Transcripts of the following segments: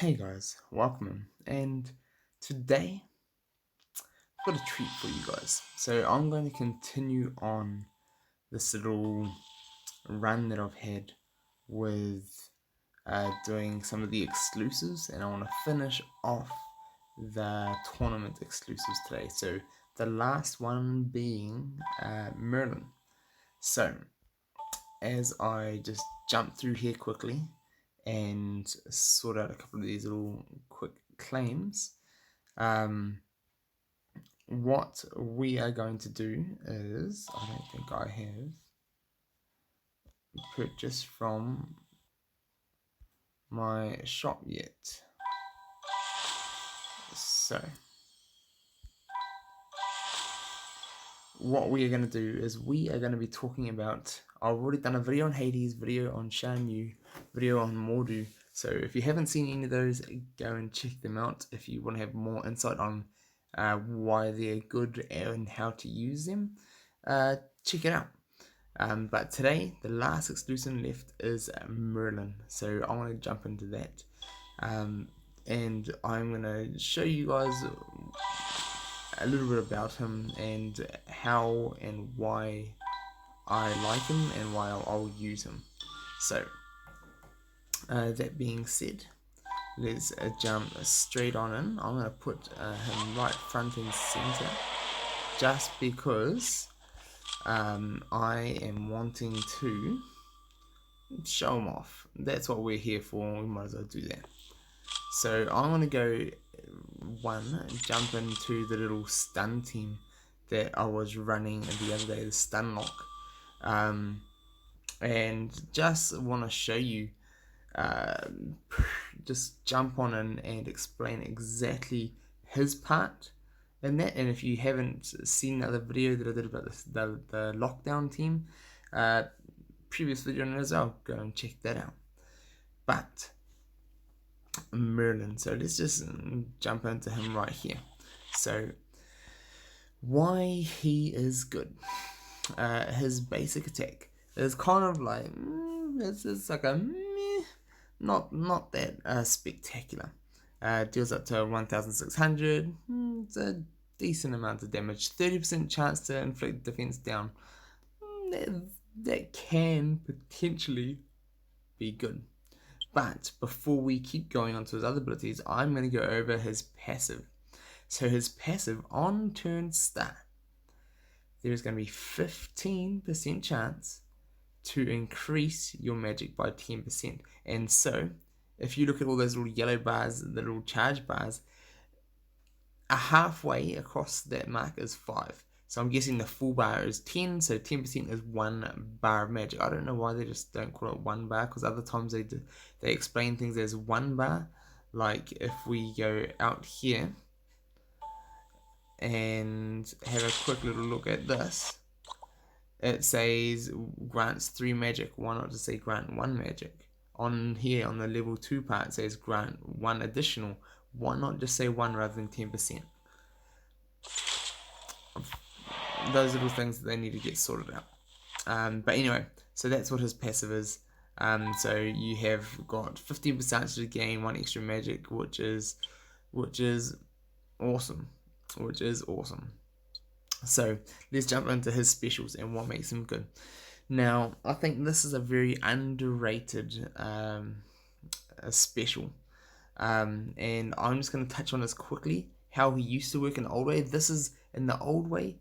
Hey guys, welcome, and today I've got a treat for you guys. So I'm going to continue on this little run that I've had with doing some of the exclusives, and I want to finish off the tournament exclusives today. So the last one being Merlin. So as I just jump through here quickly and sort out a couple of these little quick claims. What we are going to do is, I don't think I have purchased from my shop yet. So, what we are going to do is we are going to be talking about, I've already done a video on Hades, video on Shan Yu, video on Mordu. So if you haven't seen any of those, go and check them out if you want to have more insight on why they're good and how to use them. Check it out. But today, the last exclusive left is Merlin. So I want to jump into that. And I'm going to show you guys a little bit about him and how and why I like him and why I'll use him. So, that being said, let's jump straight on in. I'm going to put him right front and center just because I am wanting to show him off. That's what we're here for. We might as well do that. So I'm going to go jump into the little stun team that I was running the other day, the stun lock. And just want to show you, just jump on in and explain exactly his part in that. And if you haven't seen the other video that I did about the lockdown team, previous video on it as well, go and check that out. But Merlin, so let's just jump into him right here. So why he is good. His basic attack is kind of like it's like a not that spectacular. Deals up to 1,600. It's a decent amount of damage. 30% chance to inflict defense down. That can potentially be good. But before we keep going on to his other abilities, I'm going to go over his passive. So his passive on turn start, there's going to be 15% chance to increase your magic by 10%. And so, if you look at all those little yellow bars, the little charge bars, a halfway across that mark is 5. So I'm guessing the full bar is 10, so 10% is 1 bar of magic. I don't know why they just don't call it 1 bar, because other times they explain things as 1 bar. Like if we go out here and have a quick little look at this, it says grants 3 magic. Why not just say grant 1 magic? On here, on the level 2 part, it says grant 1 additional. Why not just say 1 rather than 10%? Those little things that they need to get sorted out. But anyway, so that's what his passive is. So you have got 15% to gain 1 extra magic, which is awesome. So let's jump into his specials and what makes him good. Now, I think this is a very underrated special. And I'm just going to touch on this quickly, how he used to work in the old way. This is, in the old way,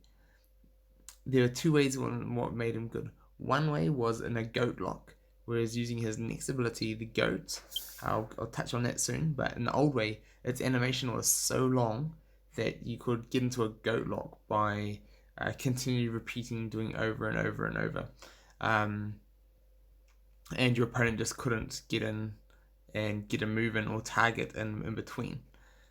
there are 2 ways on what made him good. One way was in a goat lock, whereas using his next ability, the goat, I'll touch on that soon, but in the old way, its animation was so long that you could get into a goat lock by continually repeating, doing over and over and over. And your opponent just couldn't get in and get a move in or target in between.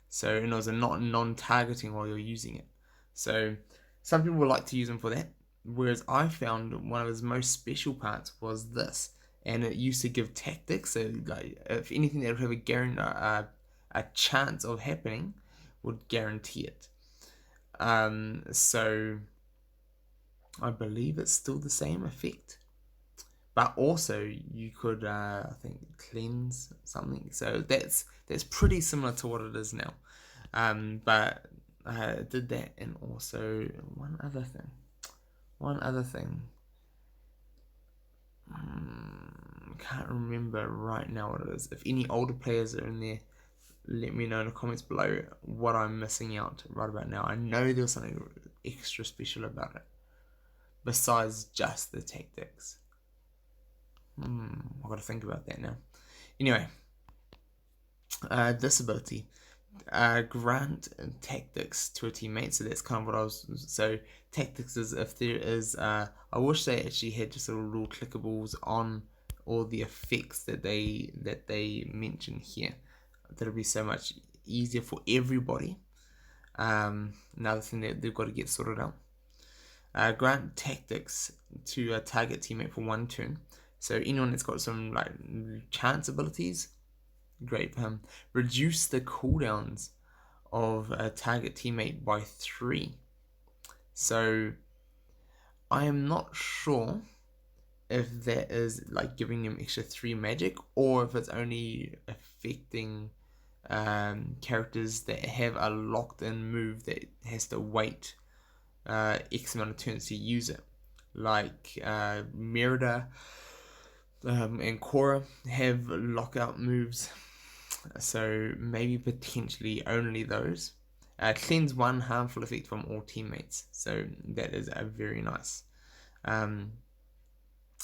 So it was a non-targeting while you're using it. So some people like to use him for that, whereas I found one of his most special parts was this, and it used to give tactics. So like, if anything that would have a chance of happening, would guarantee it. So I believe it's still the same effect, but also you could I think cleanse something. So that's pretty similar to what it is now. But I did that, and also one other thing. Can't remember right now what it is. If any older players are in there, let me know in the comments below what I'm missing out right about now. I know there was something extra special about it besides just the tactics. I've got to think about that now. Anyway, this ability. Grant tactics to a teammate. So that's kind of what I was. So tactics is if there is. I wish they actually had just little clickables on all the effects that they mention here. That'll be so much easier for everybody. Another thing that they've got to get sorted out. Grant tactics to a target teammate for 1 turn. So anyone that's got some like chance abilities, great for him. Reduce the cooldowns of a target teammate by 3. So I am not sure if that is like giving them extra 3 magic, or if it's only affecting characters that have a locked in move that has to wait X amount of turns to use it. Like Merida and Cora have lockout moves, so maybe potentially only those. Cleanse 1 harmful effect from all teammates, so that is a very nice.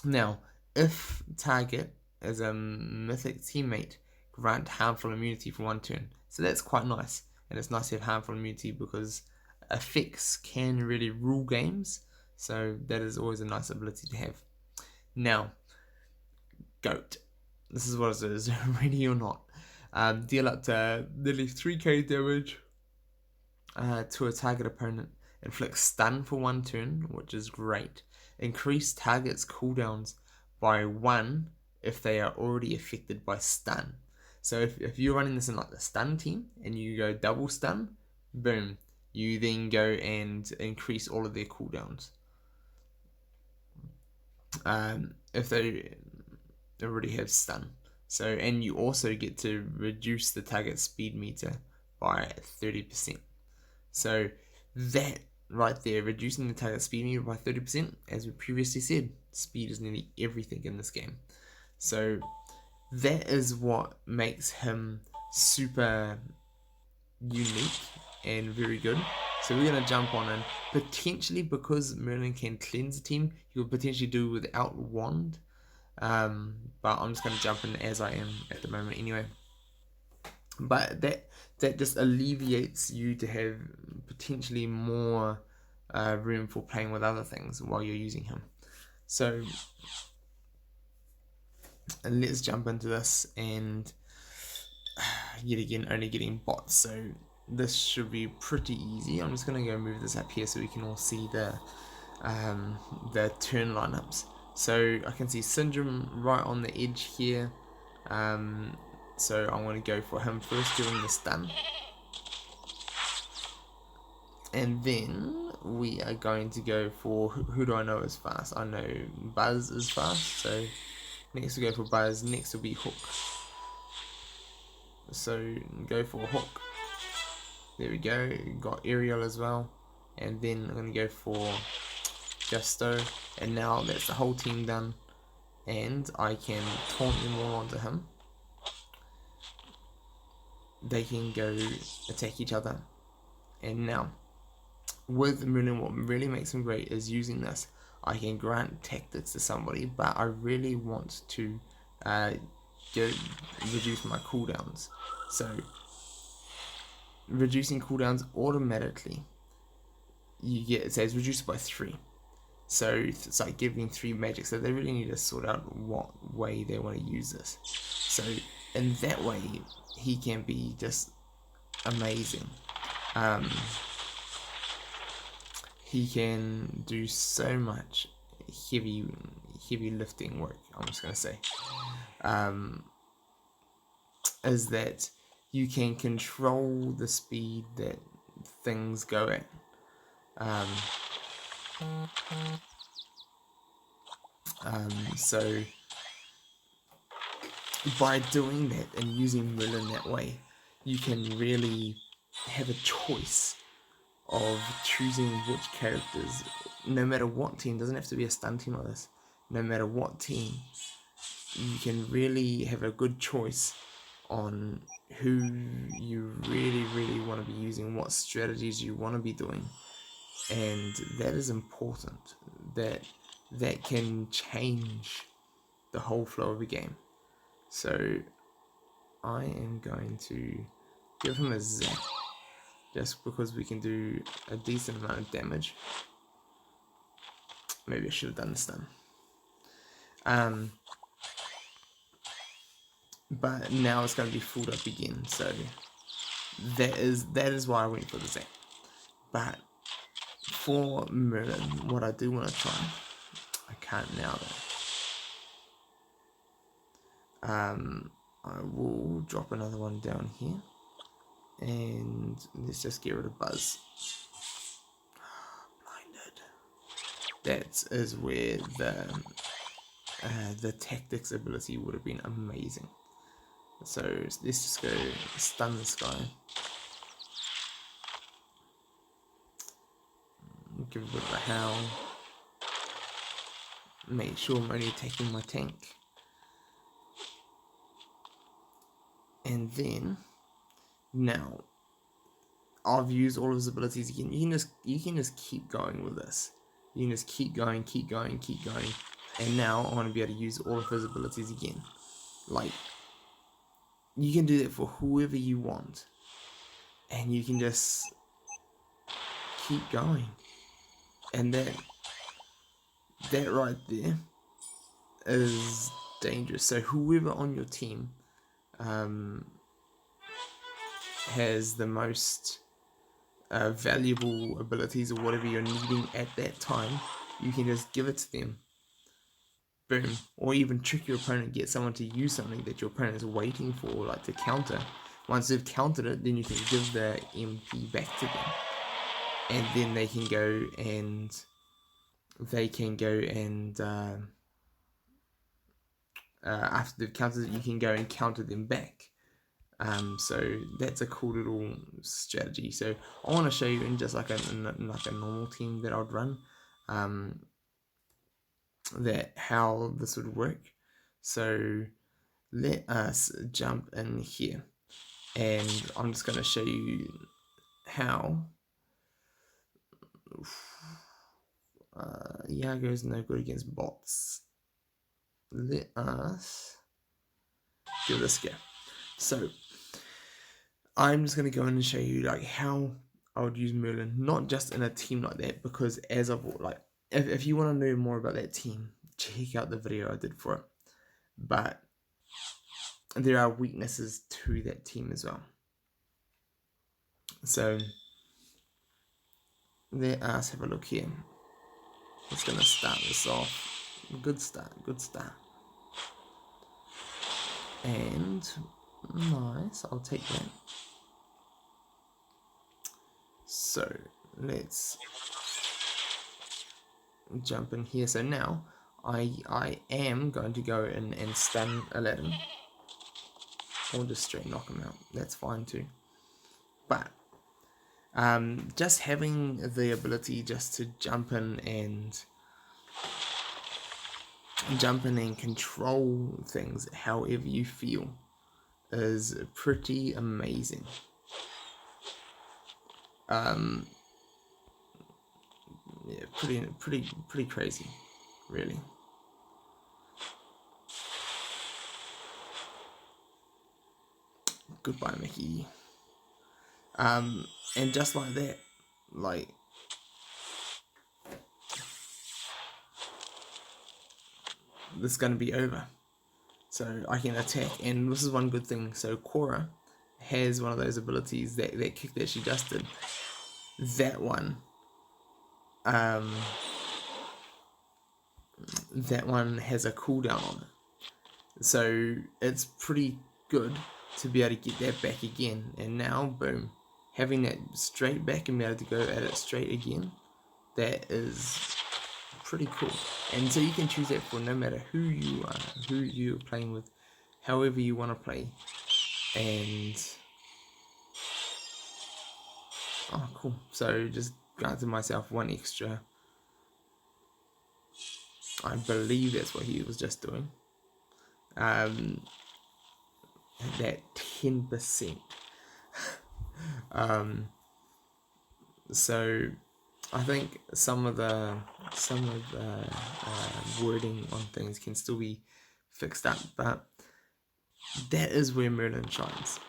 Now, if target is a mythic teammate, grant harmful immunity for 1 turn. So that's quite nice, and it's nice to have harmful immunity because effects can really rule games, so that is always a nice ability to have. Now, Goat. This is what it is, ready or not. Deal up to nearly 3k damage to a target opponent. Inflict stun for 1 turn, which is great. Increase target's cooldowns by 1 if they are already affected by stun. So if you're running this in like the stun team and you go double stun, boom, you then go and increase all of their cooldowns. If they already have stun. So, and you also get to reduce the target speed meter by 30%. So that right there, reducing the target speed meter by 30%, as we previously said, speed is nearly everything in this game. So that is what makes him super unique and very good. So we're going to jump on, and potentially, because Merlin can cleanse a team, he will potentially do without wand. But I'm just going to jump in as I am at the moment anyway. But that just alleviates you to have potentially more room for playing with other things while you're using him. So let's jump into this, and yet again only getting bots, so this should be pretty easy. I'm just going to go move this up here so we can all see the turn lineups. So I can see Syndrome right on the edge here. So I'm going to go for him first, doing the stun. And then we are going to go for, who do I know is fast? I know Buzz is fast, so next we go for Buzz, next will be Hook. So go for Hook. There we go, got Ariel as well. And then I'm going to go for Gusto. And now that's the whole team done. And I can taunt them all onto him. They can go attack each other. And now, with Merlin, what really makes him great is using this. I can grant tactics to somebody, but I really want to reduce my cooldowns. So, reducing cooldowns automatically, you get, it says reduced by 3. So it's like giving 3 magic. So they really need to sort out what way they want to use this. So in that way, he can be just amazing. He can do so much heavy lifting work, I'm just gonna say. Is that you can control the speed that things go at. So by doing that and using Merlin that way, you can really have a choice of choosing which characters, no matter what team. Doesn't have to be a stun team like this. No matter what team, you can really have a good choice on who you really want to be using, what strategies you want to be doing, and that is important. That can change the whole flow of a game. So I am going to give him a zap, just because we can do a decent amount of damage. Maybe I should have done the stun. But now it's going to be fooled up again, so that is why I went for the zap. But for Merlin, what I do want to try, I can't now though. I will drop another one down here, and let's just get rid of Buzz. Blinded. That is where the tactics ability would have been amazing. So let's just go stun this guy. Give a bit of a howl. Make sure I'm only attacking my tank. And then now I've used all of his abilities again. You can just keep going with this. You can just keep going. And now I want to be able to use all of his abilities again. Like, you can do that for whoever you want. And you can just keep going. And that right there is dangerous. So whoever on your team has the most valuable abilities or whatever you're needing at that time, you can just give it to them. Boom. Or even trick your opponent, get someone to use something that your opponent is waiting for, like to counter. Once they've countered it, then you can give the MP back to them, and then they can go and after they've countered it, you can go and counter them back. So that's a cool little strategy. So I want to show you in just like a normal team that I'd run, that how this would work. So let us jump in here, and I'm just going to show you how. Yago's no good against bots. Let us give this a go. So I'm just going to go in and show you like how I would use Merlin, not just in a team like that, because as I've like, if you want to know more about that team, check out the video I did for it. But there are weaknesses to that team as well. So let us have a look here. It's going to start this off. Good start. And nice, I'll take that. So let's jump in here. So now I am going to go in and stun Aladdin, or just straight knock him out. That's fine too. But just having the ability just to jump in and control things however you feel is pretty amazing. Yeah, pretty crazy, really. Goodbye, Mickey. And just like that, like, this is gonna be over. So I can attack, and this is one good thing. So Cora has one of those abilities, that kick that she just did. That one has a cooldown on it, so it's pretty good to be able to get that back again. And now, boom, having that straight back and be able to go at it straight again, that is pretty cool. And so you can choose that for no matter who you are, who you're playing with, however you want to play. And oh, cool. So just granted myself one extra. I believe that's what he was just doing. That 10%. So I think some of the wording on things can still be fixed up, but that is where Merlin shines.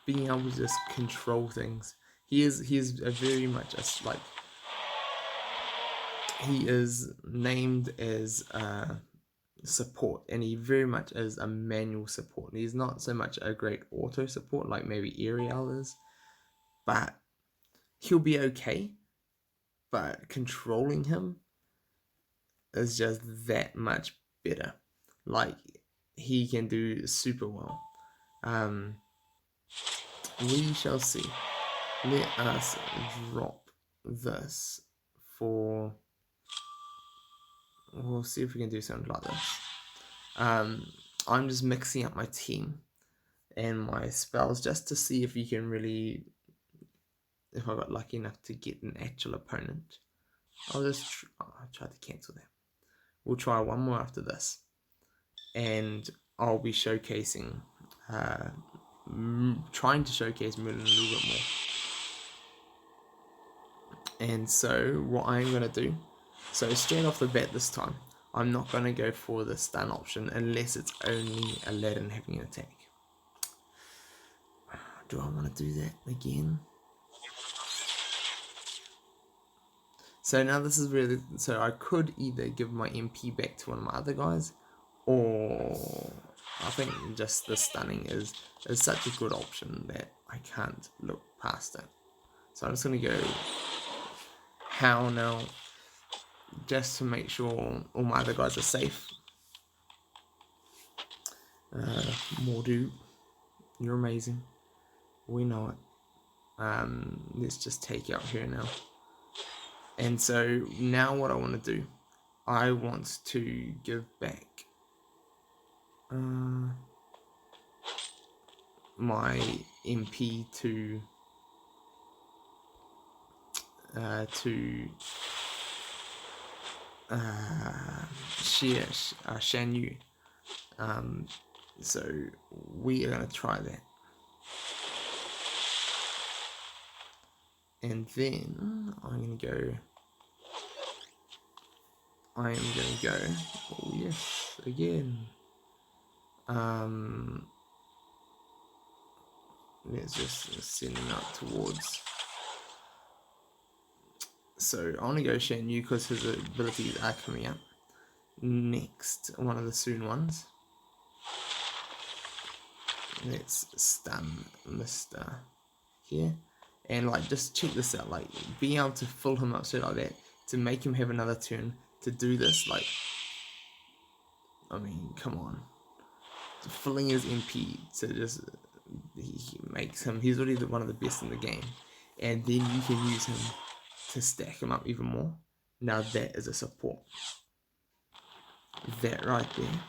Being able to just control things. He is a very much a, like, he is named as support, and he very much is a manual support. He's not so much a great auto support like maybe Ariel is, but he'll be okay. But controlling him is just that much better. Like, he can do super well. We shall see. Let us drop this for. We'll see if we can do something like this. I'm just mixing up my team and my spells just to see if you can really, if I got lucky enough to get an actual opponent. I'll just try to cancel that. We'll try one more after this, and I'll be showcasing, trying to showcase Merlin a little bit more. And so what I'm going to do, so straight off the bat this time, I'm not going to go for the stun option unless it's only Aladdin having an attack. Do I want to do that again? So now this is really, so I could either give my MP back to one of my other guys, or I think just the stunning is such a good option that I can't look past it. So I'm just going to go Howl now, just to make sure all my other guys are safe. Mordu, you're amazing. We know it. Let's just take out here now. And so now what I want to do, I want to give back my MP to Shan Yu. So we are going to try that. And then I am going to go, oh yes, again. Let's just send him out towards. So I want to go Shan Yu because his abilities are coming up. Next, one of the soon ones. Let's stun Mr. here. And like, just check this out, like being able to fill him up straight like that, to make him have another turn to do this, like, I mean, come on. Filling his MP to just, he makes him, he's already one of the best in the game. And then you can use him to stack him up even more. Now that is a support. That right there.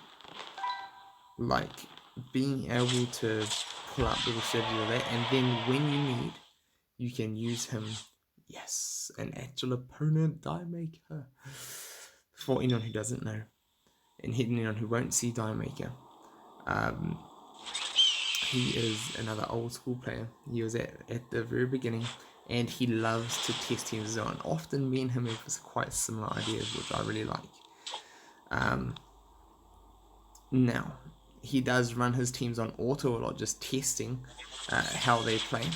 Like, being able to pull up little strategy like that, and then when you need, you can use him. Yes, an actual opponent die maker. For anyone who doesn't know, and anyone who won't see die maker, he is another old school player. He was at the very beginning, and he loves to test his zone. Often me and him have quite similar ideas, which I really like. Now, he does run his teams on auto a lot, just testing how they play.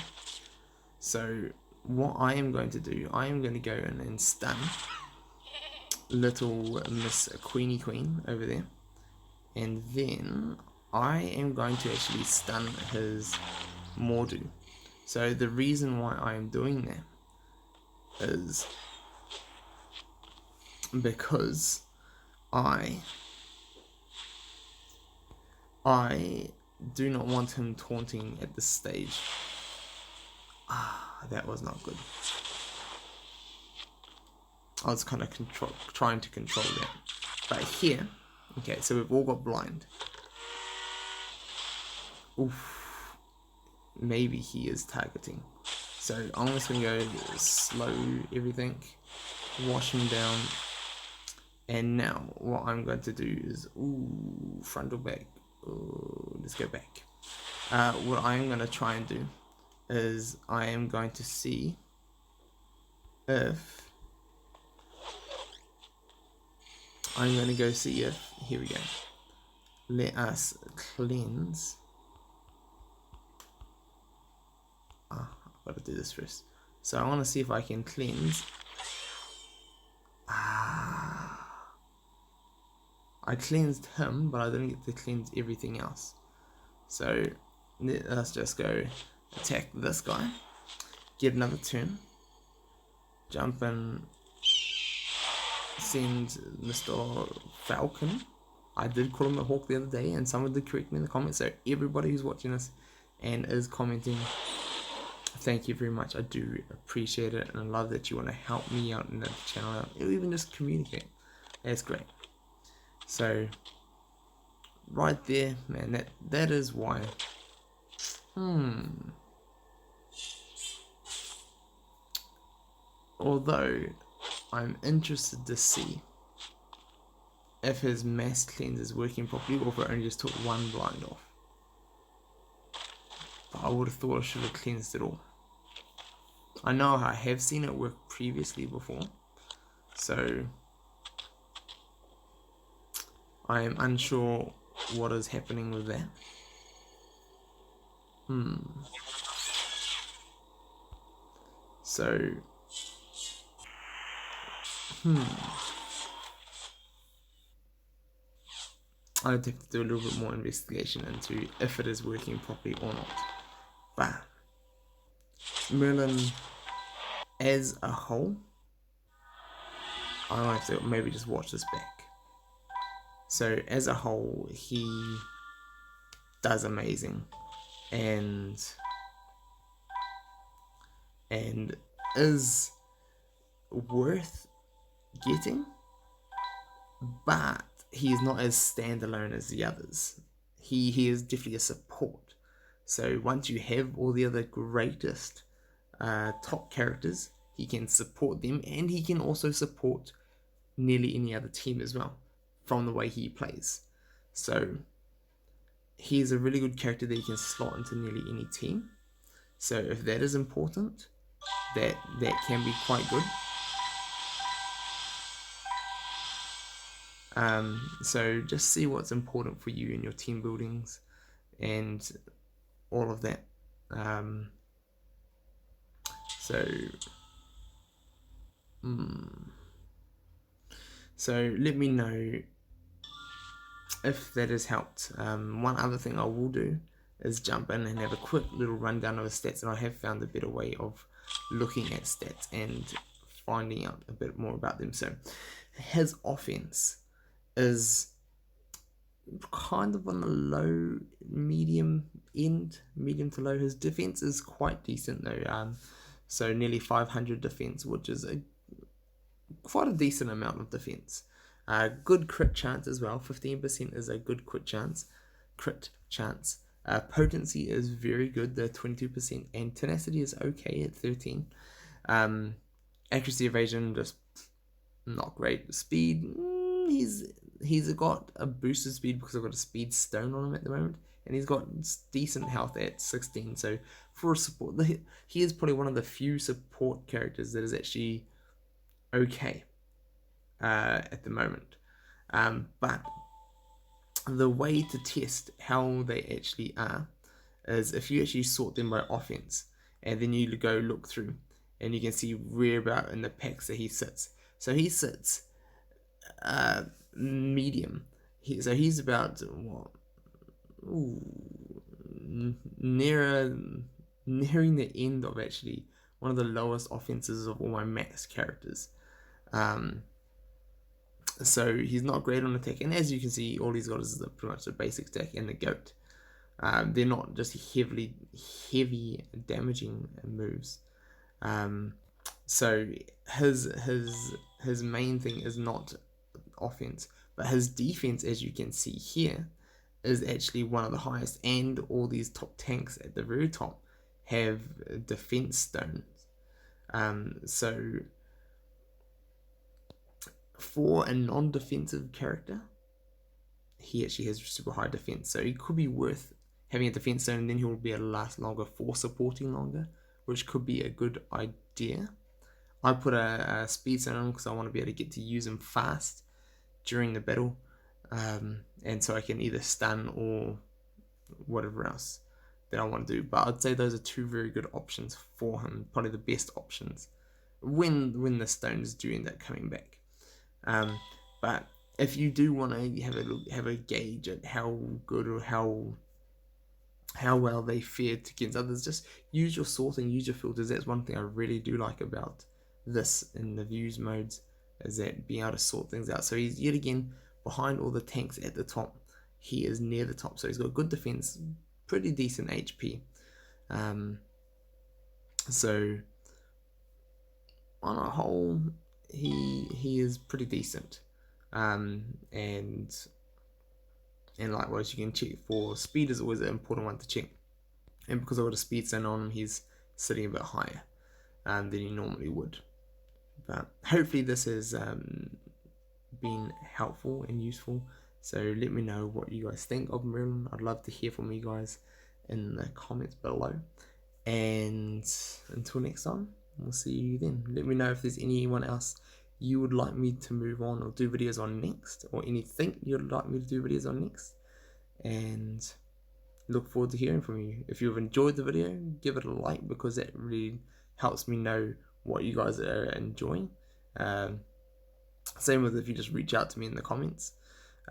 So what I am going to do, I am going to go in and stun little Miss Queenie Queen over there. And then I am going to actually stun his Mordu. So the reason why I am doing that is because I do not want him taunting at this stage. Ah, that was not good. I was kind of trying to control that. But here, okay, so we've all got blind. Oof, maybe he is targeting. So I'm just going to go slow everything, wash him down. And now what I'm going to do is, ooh, front or back. Ooh, let's go back. What I'm going to try and do is I am going to see if I'm going to go see if, here we go, let us cleanse. I've got to do this first. So I want to see if I can cleanse. I cleansed him, but I didn't get to cleanse everything else. So let's just go attack this guy, get another turn, jump in, send Mr. Falcon. I did call him a hawk the other day, and someone did correct me in the comments. So everybody who's watching this and is commenting, thank you very much. I do appreciate it, and I love that you want to help me out in the channel, or even just communicate. That's great. So right there, man, that is why. Although I'm interested to see if his mass cleanse is working properly, or if it only just took one blind off. But I would have thought I should have cleansed it all. I know I have seen it work previously before, so I am unsure what is happening with that. So, I'd have to do a little bit more investigation into if it is working properly or not. But Merlin as a whole, I'll have to maybe just watch this back. So as a whole, he does amazing, and is worth getting, but he is not as standalone as the others. He is definitely a support. So once you have all the other greatest top characters, he can support them, and he can also support nearly any other team as well, from the way he plays. So he's a really good character that you can slot into nearly any team. So if that is important, that can be quite good. So just see what's important for you in your team buildings and all of that. So let me know if that has helped. One other thing I will do is jump in and have a quick little rundown of his stats, and I have found a better way of looking at stats and finding out a bit more about them. So his offense is kind of on the low, medium to low. His defense is quite decent though. So nearly 500 defense, which is quite a decent amount of defense. Good crit chance as well. 15% is a good crit chance. Potency is very good, the 22%, and tenacity is okay at 13. Accuracy, evasion, just not great. Speed, he's got a boosted speed because I've got a speed stone on him at the moment, and he's got decent health at 16. So for a support, he is probably one of the few support characters that is actually okay at the moment. But the way to test how they actually are is if you actually sort them by offense, and then you go look through, and you can see where about in the packs that he sits. So he sits medium. So he's about nearing the end of actually one of the lowest offenses of all my max characters. So he's not great on attack, and as you can see, all he's got is pretty much the basic attack and the goat. They're not just heavy damaging moves. So his main thing is not offense, but his defense, as you can see here, is actually one of the highest, and all these top tanks at the very top have defense stones. So for a non-defensive character, he actually has super high defense, so it could be worth having a defense stone, and then he will be able to last longer for supporting longer, which could be a good idea. I put a speed stone on because I want to be able to get to use him fast during the battle, and so I can either stun or whatever else that I want to do. But I'd say those are two very good options for him, probably the best options when the stones do end up coming back. But if you do want to have a gauge at how good or how well they fared against others, just use your sorting, use your filters. That's one thing I really do like about this in the views modes, is that being able to sort things out. So he's yet again behind all the tanks at the top. He is near the top, so he's got good defense, pretty decent HP. So on a whole, he is pretty decent. And likewise, you can check for speed is always an important one to check. And because I've got a speed stone on him, he's sitting a bit higher than he normally would. But hopefully this has been helpful and useful. So let me know what you guys think of Merlin. I'd love to hear from you guys in the comments below. And until next time, we'll see you then. Let me know if there's anyone else you would like me to move on or do videos on next, or anything you'd like me to do videos on next. And look forward to hearing from you. If you've enjoyed the video, give it a like, because that really helps me know what you guys are enjoying. Same with if you just reach out to me in the comments,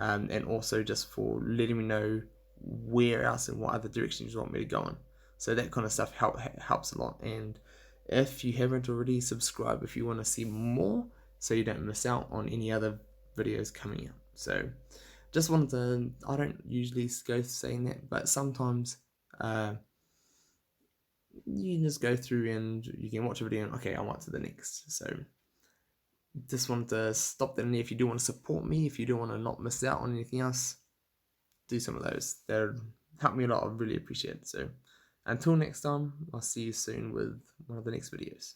and also just for letting me know where else and what other directions you want me to go in. So that kind of stuff helps a lot. And if you haven't already, subscribe if you want to see more, so you don't miss out on any other videos coming out. So just wanted to, I don't usually go saying that, but sometimes you can just go through and you can watch a video and okay, I want to the next. So just wanted to stop that in there. If you do want to support me, if you do want to not miss out on anything else, do some of those. They'll help me a lot. I really appreciate it. So until next time, I'll see you soon with one of the next videos.